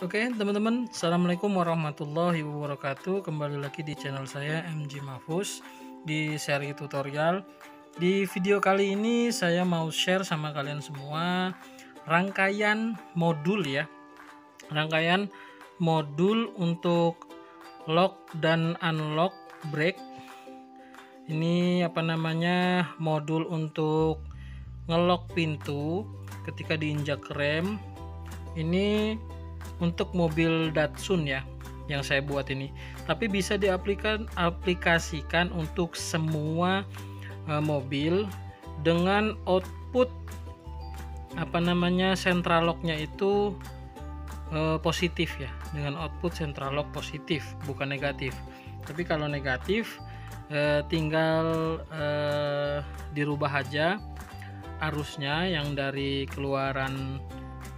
Oke teman-teman, assalamualaikum warahmatullahi wabarakatuh. Kembali lagi di channel saya MG Mahfuz di seri tutorial. Di video kali ini saya mau share sama kalian semua rangkaian modul ya, rangkaian modul untuk lock dan unlock brake. Ini modul untuk ngelock pintu ketika diinjak rem. Ini untuk mobil Datsun ya yang saya buat ini, tapi bisa diaplikasikan untuk semua mobil dengan output central locknya itu positif ya, dengan output central lock positif bukan negatif. Tapi kalau negatif tinggal dirubah aja arusnya yang dari keluaran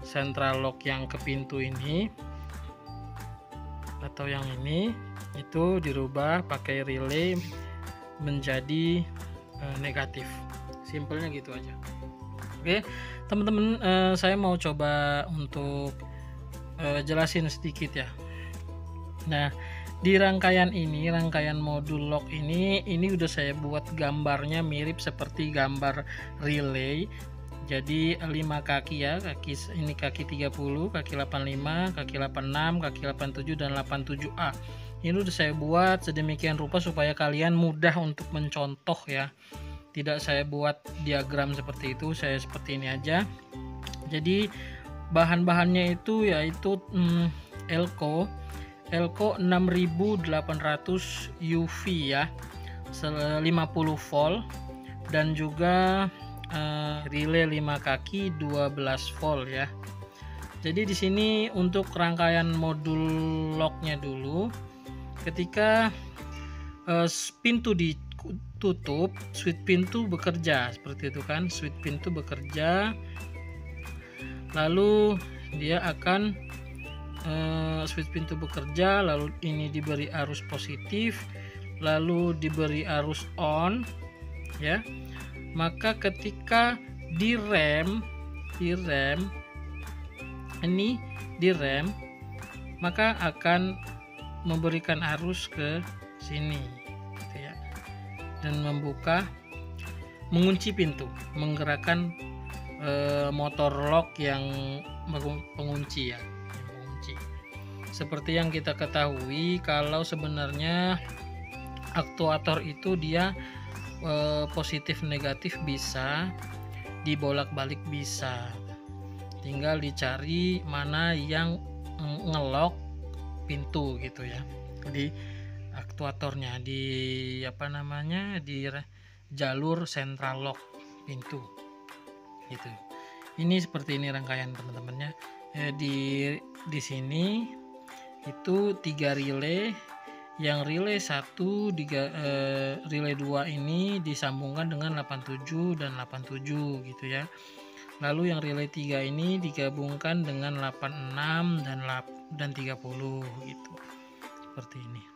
central lock yang ke pintu ini atau yang ini, itu dirubah pakai relay menjadi negatif. Simpelnya gitu aja. Oke teman-teman, saya mau coba untuk jelasin sedikit ya. Nah, di rangkaian modul lock ini udah saya buat gambarnya mirip seperti gambar relay. Jadi 5 kaki ya, ini kaki 30, kaki 85, kaki 86, kaki 87 dan 87A. Ini udah saya buat sedemikian rupa supaya kalian mudah untuk mencontoh ya. Tidak saya buat diagram seperti itu, saya seperti ini aja. Jadi bahan-bahannya itu yaitu Elco 6800 UV ya, 50 volt, dan juga relay 5 kaki 12 volt ya. Jadi di sini untuk rangkaian modul locknya dulu, ketika pintu ditutup, switch pintu bekerja seperti itu kan, switch pintu bekerja, lalu dia akan switch pintu bekerja, lalu ini diberi arus positif, lalu diberi arus on ya. Maka ketika direm, maka akan memberikan arus ke sini gitu ya, dan mengunci pintu, menggerakkan motor lock yang pengunci ya, seperti yang kita ketahui kalau sebenarnya aktuator itu dia positif negatif bisa, dibolak-balik bisa, tinggal dicari mana yang ngelock pintu gitu ya, di aktuatornya, di di jalur central lock pintu gitu. Ini seperti ini rangkaian teman-temannya. Di sini itu 3 relay. Yang relay 1, relay 2 ini disambungkan dengan 87 dan 87 gitu ya. Lalu yang relay 3 ini digabungkan dengan 86 dan 30 gitu. Seperti ini.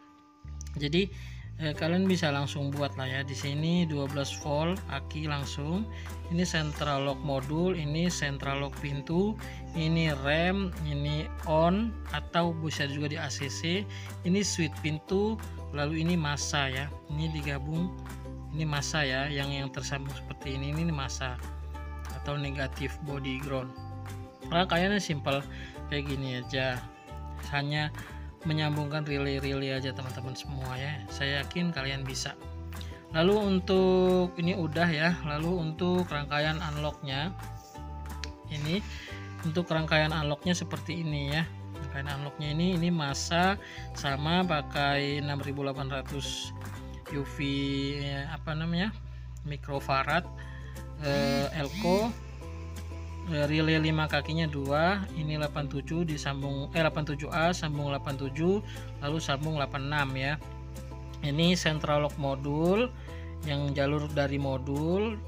Jadi kalian bisa langsung buat lah ya. Di sini 12 volt aki langsung. Ini central lock modul, ini central lock pintu, ini rem, ini on atau bisa juga di ACC. Ini switch pintu, lalu ini massa ya. Ini digabung, ini massa ya, yang tersambung seperti ini massa atau negatif body ground. Nah, kayaknya simpel kayak gini aja. Hanya menyambungkan relay aja teman-teman semua ya. Saya yakin kalian bisa. Lalu untuk ini udah ya. Lalu untuk rangkaian unlocknya, ini untuk rangkaian unlocknya seperti ini ya. Rangkaian unlocknya ini massa sama pakai 6800 UV microfarad, Elco. Relay 5 kakinya 2, ini 87 disambung 87A sambung 87, lalu sambung 86 ya. Ini central lock modul yang jalur dari modul,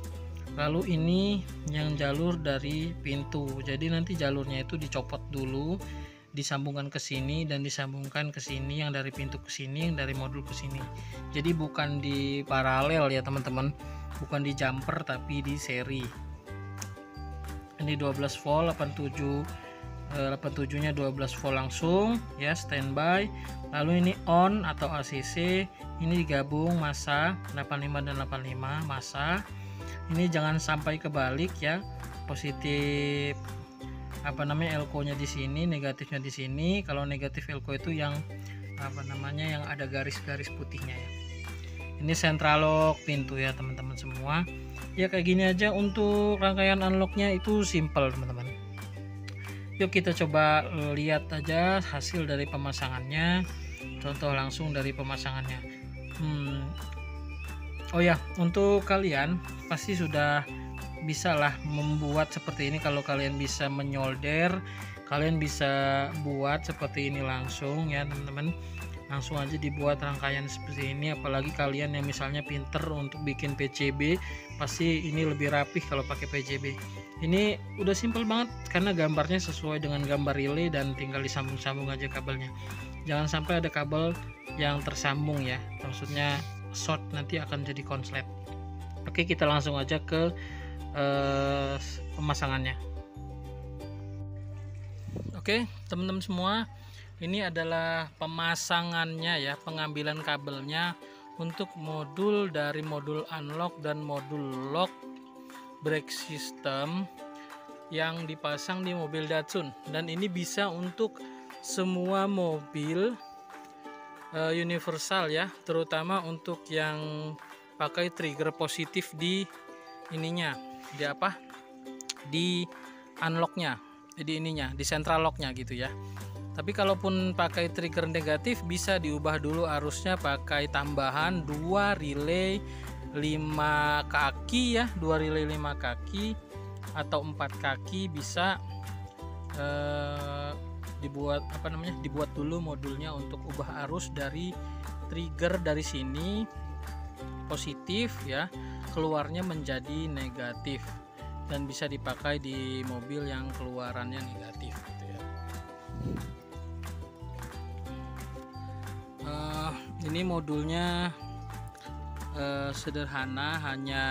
lalu ini yang jalur dari pintu. Jadi nanti jalurnya itu dicopot dulu, disambungkan ke sini dan disambungkan ke sini, yang dari pintu ke sini, yang dari modul ke sini. Jadi bukan di paralel ya teman-teman, bukan di jumper tapi di seri. Ini 12 volt 87 87-nya 12 volt langsung ya, standby. Lalu ini on atau ACC, ini digabung masa 85 dan 85 masa. Ini jangan sampai kebalik ya, positif elko nya di sini, negatifnya di sini. Kalau negatif elko itu yang yang ada garis-garis putihnya ya. Ini central lock pintu ya teman-teman semua. Ya kayak gini aja untuk rangkaian unlocknya, itu simple teman-teman. Yuk kita coba lihat aja hasil dari pemasangannya, contoh langsung dari pemasangannya. Oh ya, untuk kalian pasti sudah bisa lah membuat seperti ini. Kalau kalian bisa menyolder, kalian bisa buat seperti ini langsung ya teman-teman. Langsung aja dibuat rangkaian seperti ini. Apalagi kalian yang misalnya pinter untuk bikin PCB, pasti ini lebih rapih kalau pakai PCB. Ini udah simple banget karena gambarnya sesuai dengan gambar relay dan tinggal disambung-sambung aja kabelnya. Jangan sampai ada kabel yang tersambung ya, maksudnya short, nanti akan jadi konslet. Oke, kita langsung aja ke pemasangannya. Oke teman-teman semua, ini adalah pemasangannya ya, pengambilan kabelnya untuk modul dari modul unlock dan modul lock brake system yang dipasang di mobil Datsun. Dan ini bisa untuk semua mobil universal ya, terutama untuk yang pakai trigger positif di ininya, di unlocknya, di central locknya gitu ya. Tapi kalaupun pakai trigger negatif, bisa diubah dulu arusnya pakai tambahan 2 relay 5 kaki ya, 2 relay 5 kaki atau 4 kaki bisa dibuat dulu modulnya untuk ubah arus dari trigger dari sini positif ya, keluarnya menjadi negatif, dan bisa dipakai di mobil yang keluarannya negatif gitu ya. Ini modulnya sederhana, hanya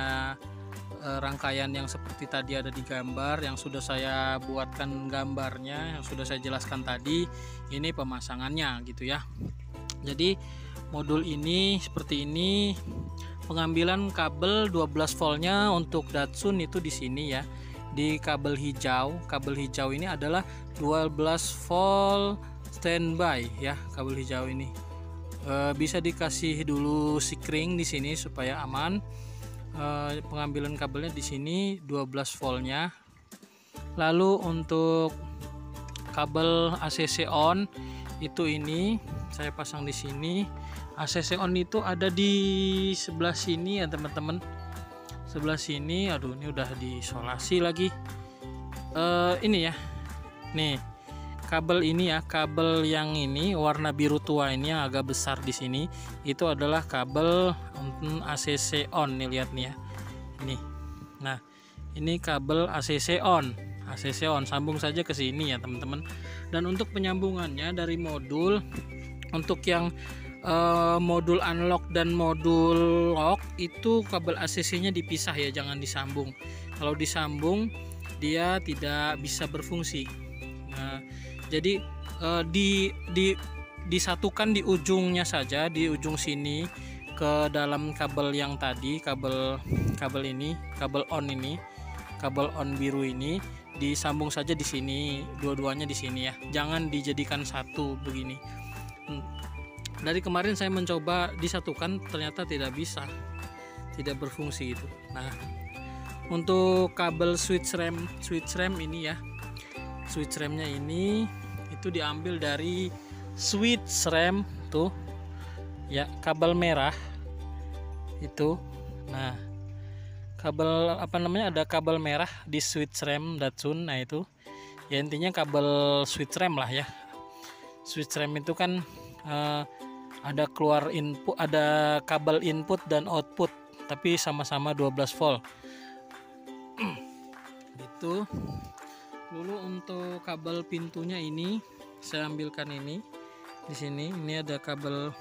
rangkaian yang seperti tadi ada di gambar yang sudah saya buatkan gambarnya, yang sudah saya jelaskan tadi. Ini pemasangannya gitu ya. Jadi modul ini seperti ini. Pengambilan kabel 12 voltnya untuk Datsun itu di sini ya, di kabel hijau. Kabel hijau ini adalah 12 volt standby ya, kabel hijau ini. Bisa dikasih dulu sikring di sini supaya aman. Pengambilan kabelnya di sini 12 voltnya. Lalu untuk kabel ACC on itu ini saya pasang di sini. ACC on itu ada di sebelah sini ya teman-teman, sebelah sini. Aduh, ini udah diisolasi lagi. Ini ya, nih kabel ini ya, kabel yang ini warna biru tua ini yang agak besar di sini, itu adalah kabel ACC on nih, lihat nih ya, ini. Nah ini kabel ACC on, sambung saja ke sini ya teman-teman. Dan untuk penyambungannya dari modul, untuk yang modul unlock dan modul lock itu kabel ACC nya dipisah ya, jangan disambung. Kalau disambung dia tidak bisa berfungsi. Nah, jadi disatukan di ujungnya saja, di ujung sini ke dalam kabel yang tadi, kabel ini, kabel on ini, kabel on biru ini disambung saja di sini, dua-duanya di sini ya, jangan dijadikan satu begini. Dari kemarin saya mencoba disatukan, ternyata tidak bisa, tidak berfungsi itu. Nah, untuk kabel switch rem ini ya, switch remnya ini itu diambil dari switch rem tuh ya, kabel merah itu. Nah, kabel ada kabel merah di switch rem Datsun. Nah itu ya, intinya kabel switch rem lah ya. Switch rem itu kan ada keluar input, ada kabel input dan output, tapi sama-sama 12 volt gitu. Dulu untuk kabel pintunya ini saya ambilkan ini di sini. Ini ada kabel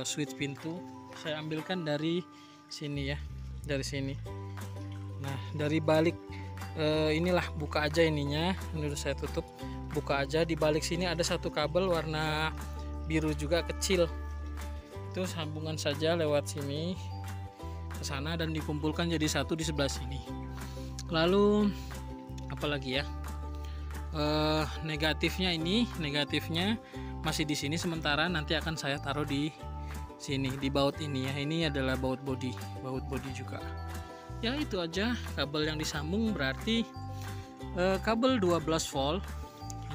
switch pintu, saya ambilkan dari sini ya, dari sini. Nah, dari balik inilah, buka aja ininya. Ini udah saya tutup, buka aja. Di balik sini ada satu kabel warna biru juga kecil, itu sambungan saja lewat sini ke sana dan dikumpulkan jadi satu di sebelah sini. Lalu apalagi ya, negatifnya masih di sini sementara, nanti akan saya taruh di sini, di baut ini ya. Ini adalah baut body juga ya. Itu aja kabel yang disambung, berarti kabel 12 volt,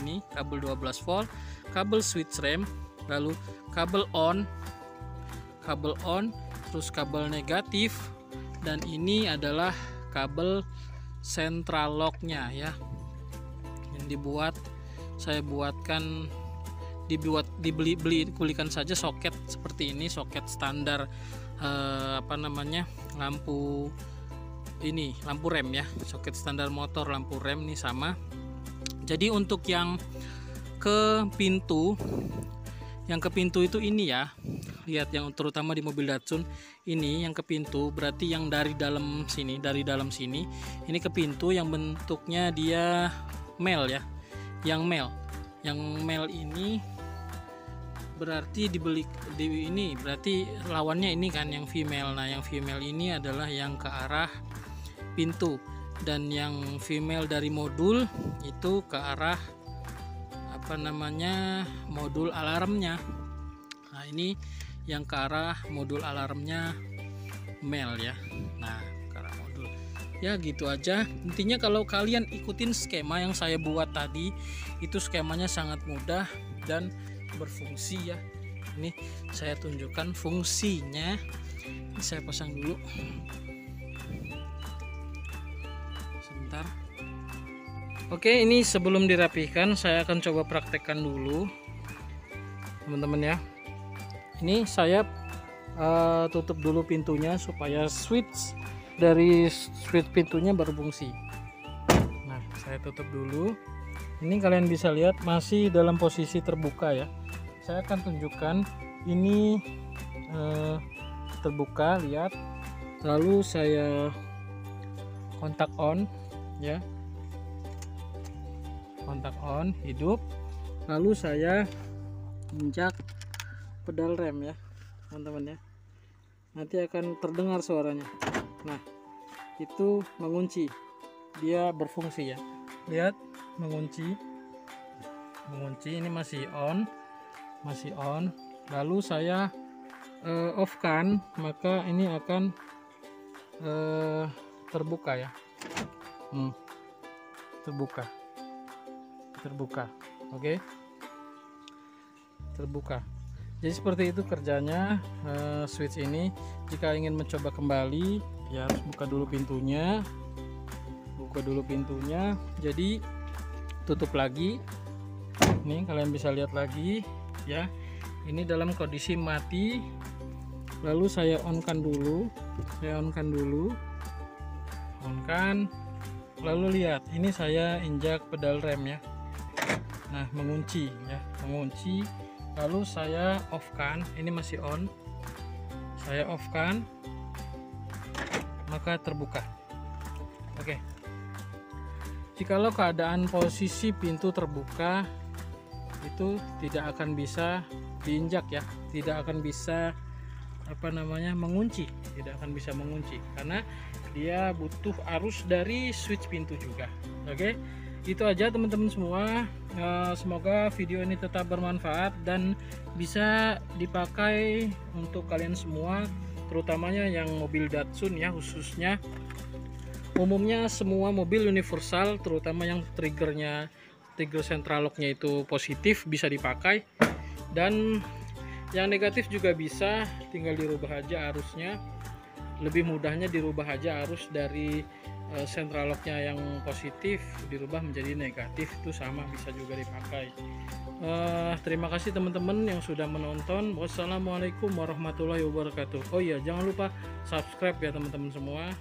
ini kabel 12 volt, kabel switch rem, lalu kabel on, terus kabel negatif, dan ini adalah kabel central locknya ya, yang saya buatkan, kulikan saja soket seperti ini, soket standar lampu rem ya, soket standar motor lampu rem nih sama. Jadi untuk yang ke pintu itu ini ya, lihat, yang terutama di mobil Datsun ini yang ke pintu, berarti yang dari dalam sini ini ke pintu, yang bentuknya dia mel ya, yang mel ini berarti ini berarti lawannya ini kan yang female. Nah, yang female ini adalah yang ke arah pintu, dan yang female dari modul itu ke arah modul alarmnya. Nah, ini yang ke arah modul alarmnya male ya. Nah, ke arah modul ya, gitu aja intinya. Kalau kalian ikutin skema yang saya buat tadi, itu skemanya sangat mudah dan berfungsi ya. Ini saya tunjukkan fungsinya. Ini saya pasang dulu sebentar. Oke, ini sebelum dirapihkan saya akan coba praktekkan dulu teman-teman ya. Ini saya tutup dulu pintunya supaya switch pintunya berfungsi. Nah, saya tutup dulu. Ini kalian bisa lihat masih dalam posisi terbuka ya. Saya akan tunjukkan ini terbuka, lihat. Lalu saya kontak on ya, kontak on, hidup. Lalu saya injak pedal rem ya teman-teman ya, nanti akan terdengar suaranya. Nah, itu mengunci, dia berfungsi ya, lihat, mengunci. Ini masih on. Lalu saya off kan, maka ini akan terbuka ya, terbuka. Oke, terbuka. Jadi seperti itu kerjanya switch ini. Jika ingin mencoba kembali ya, harus buka dulu pintunya. Jadi tutup lagi. Nih, kalian bisa lihat lagi ya, ini dalam kondisi mati. Lalu saya onkan dulu, lalu lihat, ini saya injak pedal rem ya. Nah, mengunci. Lalu saya off kan, ini masih on, saya off kan, maka terbuka. Oke, jikalau keadaan posisi pintu terbuka, itu tidak akan bisa diinjak ya, tidak akan bisa mengunci, karena dia butuh arus dari switch pintu juga. Oke, itu aja teman-teman semua. Semoga video ini tetap bermanfaat dan bisa dipakai untuk kalian semua, terutamanya yang mobil Datsun ya, khususnya. Umumnya semua mobil universal, terutama yang trigger central locknya itu positif, bisa dipakai, dan yang negatif juga bisa, tinggal dirubah aja arusnya. Lebih mudahnya dirubah aja arus dari central locknya yang positif dirubah menjadi negatif, itu sama, bisa juga dipakai. Terima kasih teman-teman yang sudah menonton. Wassalamualaikum warahmatullahi wabarakatuh. Oh iya, jangan lupa subscribe ya teman-teman semua.